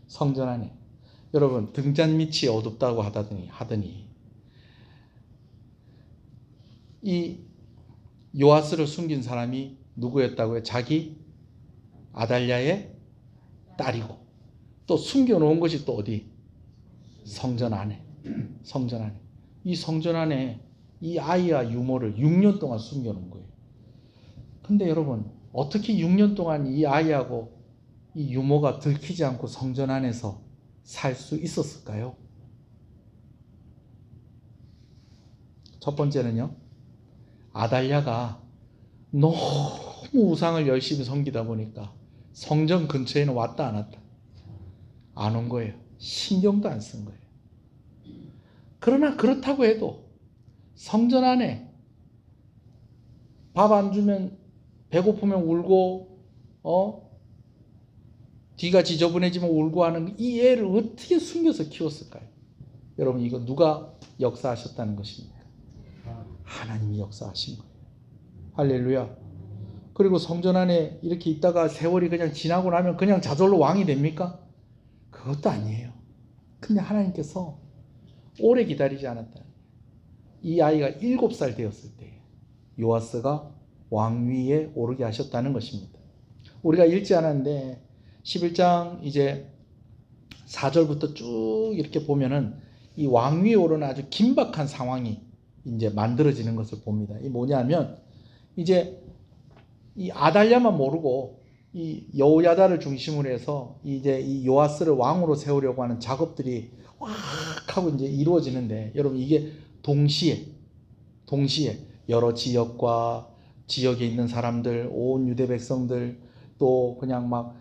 성전 안에. 여러분, 등잔 밑이 어둡다고 하더니 이 요아스를 숨긴 사람이 누구였다고요? 자기 아달랴의 딸이고, 또 숨겨놓은 것이 또 어디? 성전 안에. 성전 안에. 이 성전 안에 이 아이와 유모를 6년 동안 숨겨놓은 거예요. 근데 여러분, 어떻게 6년 동안 이 아이하고 이 유모가 들키지 않고 성전 안에서 살 수 있었을까요? 첫 번째는요, 아달랴가 너무 우상을 열심히 섬기다 보니까 성전 근처에는 왔다 안 왔다? 안 온 거예요. 신경도 안 쓴 거예요. 그러나 그렇다고 해도 성전 안에 밥 안 주면 배고프면 울고 뒤가 지저분해지면 울고 하는 이 애를 어떻게 숨겨서 키웠을까요? 여러분, 이거 누가 역사하셨다는 것입니까? 하나님이 역사하신 거예요. 할렐루야. 그리고 성전 안에 이렇게 있다가 세월이 그냥 지나고 나면 그냥 저절로 왕이 됩니까? 그것도 아니에요. 근데 하나님께서 오래 기다리지 않았다. 이 아이가 7살 되었을 때 요아스가 왕위에 오르게 하셨다는 것입니다. 우리가 읽지 않았는데 11장 이제 4절부터 쭉 이렇게 보면은 이 왕위에 오르는 아주 긴박한 상황이 이제 만들어지는 것을 봅니다. 이 뭐냐면, 이제 이 아달랴만 모르고 이 여호야다를 중심으로 해서 이제 이 요아스를 왕으로 세우려고 하는 작업들이 확 하고 이제 이루어지는데, 여러분, 이게 동시에 여러 지역과 지역에 있는 사람들, 온 유대 백성들, 또 그냥 막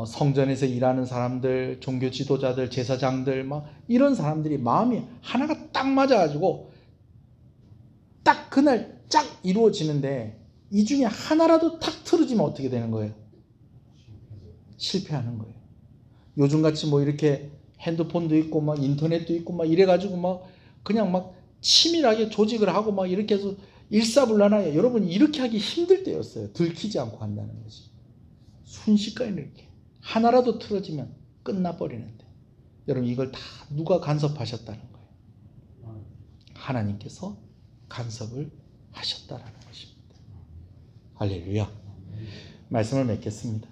성전에서 일하는 사람들, 종교 지도자들, 제사장들, 막 이런 사람들이 마음이 하나가 딱 맞아가지고 딱 그날 쫙 이루어지는데, 이 중에 하나라도 탁 틀어지면 어떻게 되는 거예요? 실패하는 거예요. 요즘같이 뭐 이렇게 핸드폰도 있고 막 인터넷도 있고 막 이래가지고 막 그냥 막 치밀하게 조직을 하고 막 이렇게 해서 일사불란하게, 여러분, 이렇게 하기 힘들 때였어요. 들키지 않고 한다는 것이. 순식간에 이렇게 하나라도 틀어지면 끝나버리는데, 여러분, 이걸 다 누가 간섭하셨다는 거예요? 하나님께서 간섭을 하셨다라는 것입니다. 할렐루야. 말씀을 맺겠습니다.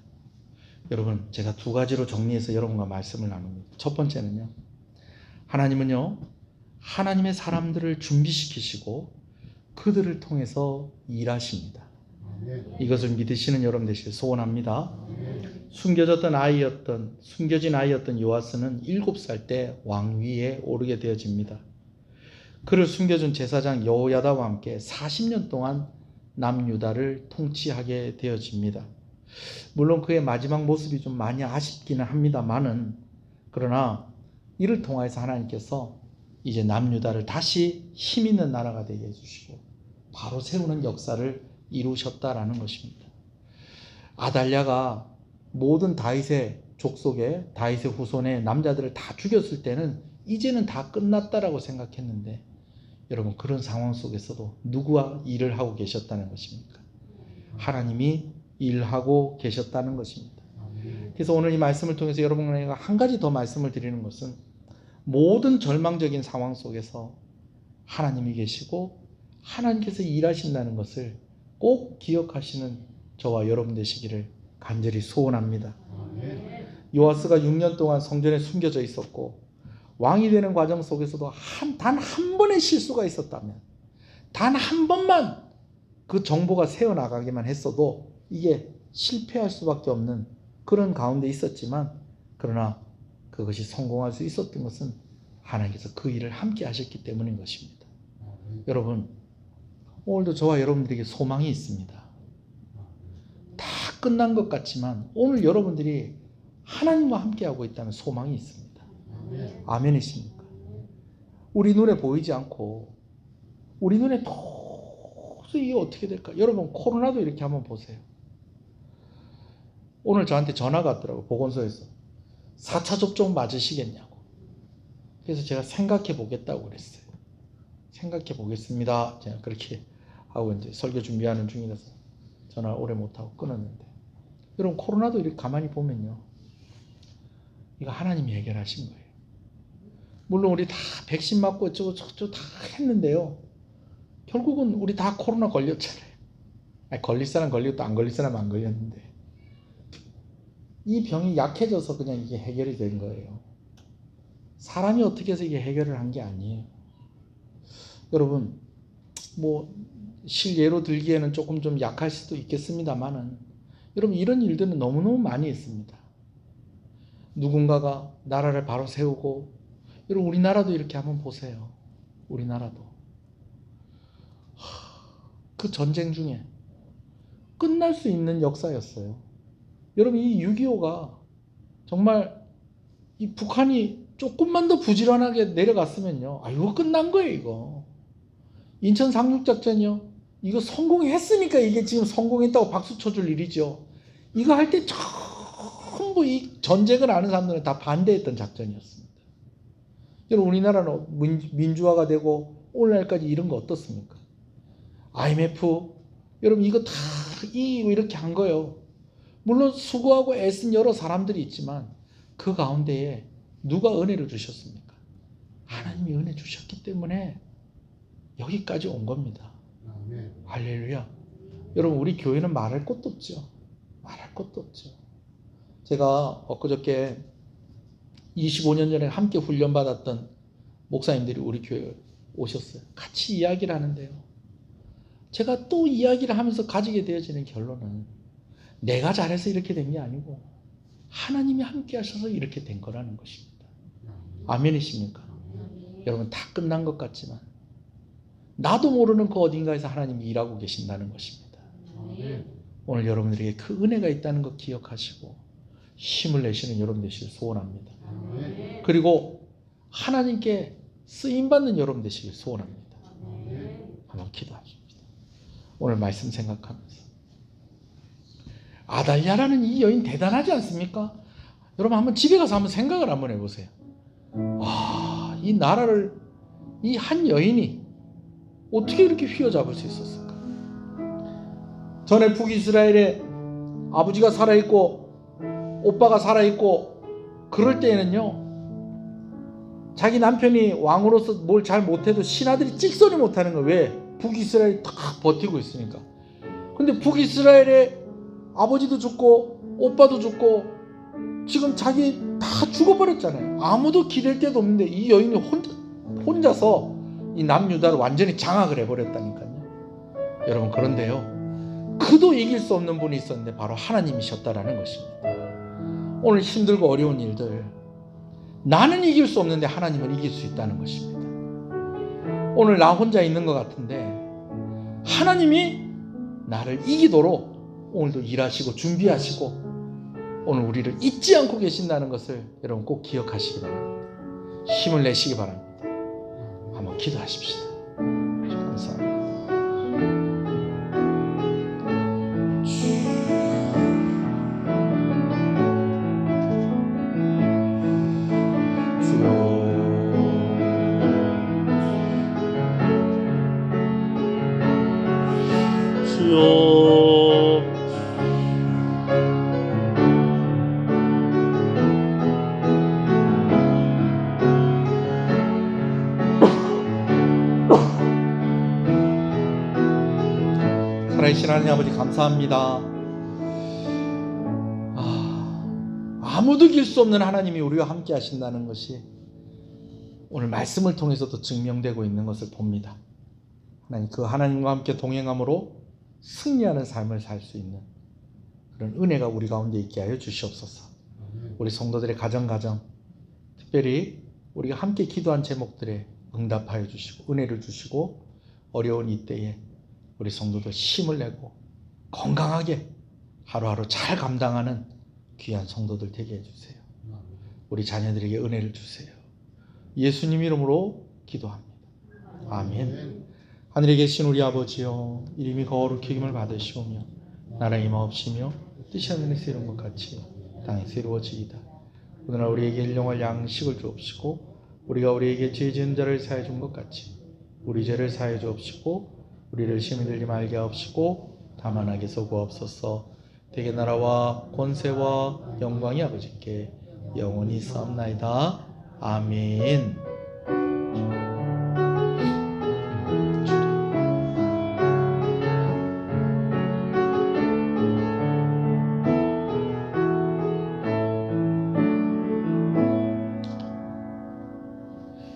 여러분, 제가 2가지로 정리해서 여러분과 말씀을 나눕니다. 첫 번째는요, 하나님은요, 하나님의 사람들을 준비시키시고 그들을 통해서 일하십니다. 이것을 믿으시는 여러분 되시길 소원합니다. 숨겨진 아이였던 요아스는 7살 때 왕위에 오르게 되어집니다. 그를 숨겨준 제사장 여호야다와 함께 40년 동안 남유다를 통치하게 되어집니다. 물론 그의 마지막 모습이 좀 많이 아쉽기는 합니다만은, 그러나 이를 통해서 하나님께서 이제 남유다를 다시 힘있는 나라가 되게 해주시고 바로 세우는 역사를 이루셨다라는 것입니다. 아달랴가 모든 다윗의 족속에, 다윗의 후손의 남자들을 다 죽였을 때는 이제는 다 끝났다라고 생각했는데, 여러분, 그런 상황 속에서도 누구와 일을 하고 계셨다는 것입니까? 하나님이 일하고 계셨다는 것입니다. 그래서 오늘 이 말씀을 통해서 여러분에게 한 가지 더 말씀을 드리는 것은, 모든 절망적인 상황 속에서 하나님이 계시고 하나님께서 일하신다는 것을 꼭 기억하시는 저와 여러분 되시기를 간절히 소원합니다. 요아스가 6년 동안 성전에 숨겨져 있었고 왕이 되는 과정 속에서도 단 한 번의 실수가 있었다면, 단 한 번만 그 정보가 새어나가기만 했어도 이게 실패할 수밖에 없는 그런 가운데 있었지만, 그러나 그것이 성공할 수 있었던 것은 하나님께서 그 일을 함께 하셨기 때문인 것입니다. 여러분, 오늘도 저와 여러분들에게 소망이 있습니다. 다 끝난 것 같지만 오늘 여러분들이 하나님과 함께하고 있다는 소망이 있습니다. 아멘이십니까? 우리 눈에 보이지 않고 우리 눈에 도저히 이게 어떻게 될까? 여러분, 코로나도 이렇게 한번 보세요. 오늘 저한테 전화가 왔더라고요. 보건소에서 4차 접종 맞으시겠냐고. 그래서 제가 생각해 보겠다고 그랬어요. 생각해 보겠습니다. 제가 그렇게 하고 이제 설교 준비하는 중이라서 전화 오래 못하고 끊었는데, 여러분, 코로나도 이렇게 가만히 보면요, 이거 하나님이 해결하신 거예요. 물론 우리 다 백신 맞고 어쩌고 저쩌고 다 했는데요, 결국은 우리 다 코로나 걸렸잖아요. 아니, 걸릴 사람 걸리고 또 안 걸릴 사람 안 걸렸는데, 이 병이 약해져서 그냥 이게 해결이 된 거예요. 사람이 어떻게 해서 이게 해결을 한 게 아니에요. 여러분, 뭐 실예로 들기에는 조금 좀 약할 수도 있겠습니다만은, 여러분, 이런 일들은 너무너무 많이 있습니다. 누군가가 나라를 바로 세우고, 여러분, 우리나라도 이렇게 한번 보세요. 우리나라도 그 전쟁 중에 끝날 수 있는 역사였어요. 여러분, 이 6.25가 정말 이 북한이 조금만 더 부지런하게 내려갔으면요, 이거 끝난 거예요. 이거 인천 상륙작전이요, 이거 성공했으니까 이게 지금 성공했다고 박수 쳐줄 일이죠. 이거 할 때 전부 이 전쟁을 아는 사람들은 다 반대했던 작전이었습니다. 여러분, 우리나라는 민주화가 되고 오늘날까지 이런 거 어떻습니까? IMF, 여러분, 이거 다 이렇게 한 거예요. 물론 수고하고 애쓴 여러 사람들이 있지만 그 가운데에 누가 은혜를 주셨습니까? 하나님이 은혜 주셨기 때문에 여기까지 온 겁니다. 할렐루야. 여러분, 우리 교회는 말할 것도 없죠. 말할 것도 없죠. 제가 엊그저께 25년 전에 함께 훈련받았던 목사님들이 우리 교회에 오셨어요. 같이 이야기를 하는데요, 제가 또 이야기를 하면서 가지게 되어지는 결론은 내가 잘해서 이렇게 된 게 아니고 하나님이 함께 하셔서 이렇게 된 거라는 것입니다. 아멘이십니까? 여러분, 다 끝난 것 같지만 나도 모르는 그 어딘가에서 하나님이 일하고 계신다는 것입니다. 오늘 여러분들에게 그 은혜가 있다는 것 기억하시고 힘을 내시는 여러분 되시길 소원합니다. 그리고 하나님께 쓰임받는 여러분 되시길 소원합니다. 한번 기도하십시다. 오늘 말씀 생각하면서, 아달랴라는 이 여인 대단하지 않습니까? 여러분, 한번 집에 가서 한번 생각을 한번 해보세요. 이 나라를 이 한 여인이 어떻게 이렇게 휘어잡을 수 있었을까? 전에 북이스라엘에 아버지가 살아있고 오빠가 살아있고 그럴 때에는요, 자기 남편이 왕으로서 뭘 잘 못해도 신하들이 찍소리 못하는 거예요. 왜? 북이스라엘이 딱 버티고 있으니까. 근데 북이스라엘에 아버지도 죽고 오빠도 죽고 지금 자기 다 죽어버렸잖아요. 아무도 기댈 데도 없는데 이 여인이 혼자서 이 남유다를 완전히 장악을 해버렸다니까요. 여러분, 그런데요, 그도 이길 수 없는 분이 있었는데 바로 하나님이셨다라는 것입니다. 오늘 힘들고 어려운 일들, 나는 이길 수 없는데 하나님은 이길 수 있다는 것입니다. 오늘 나 혼자 있는 것 같은데 하나님이 나를 이기도록 오늘도 일하시고 준비하시고 오늘 우리를 잊지 않고 계신다는 것을 여러분 꼭 기억하시기 바랍니다. 힘을 내시기 바랍니다. 한번 기도하십시다. 감사합니다. 살아계신 하나님 아버지 감사합니다. 아무도 이길 수 없는 하나님이 우리와 함께 하신다는 것이 오늘 말씀을 통해서도 증명되고 있는 것을 봅니다. 하나님, 그 하나님과 함께 동행함으로 승리하는 삶을 살 수 있는 그런 은혜가 우리 가운데 있게 하여 주시옵소서. 우리 성도들의 가정 특별히 우리가 함께 기도한 제목들에 응답하여 주시고 은혜를 주시고 어려운 이때에 우리 성도들 힘을 내고 건강하게 하루하루 잘 감당하는 귀한 성도들 되게 해주세요. 우리 자녀들에게 은혜를 주세요. 예수님 이름으로 기도합니다. 아멘. 하늘에 계신 우리 아버지여, 이름이 거룩히 여김을 받으시오며 나라의 임하옵시며 뜻이 하늘에서 이룬 것 같이 땅에서 이루어지이다. 오늘날 우리에게 일용할 양식을 주옵시고 우리가 우리에게 죄 지은 자를 사하여 준 것 같이 우리 죄를 사하여 주옵시고 우리를 시험에 들지 말게 하옵시고 다만 악에서 구하옵소서. 대개 나라와 권세와 영광이 아버지께 영원히 있사옵나이다. 아멘.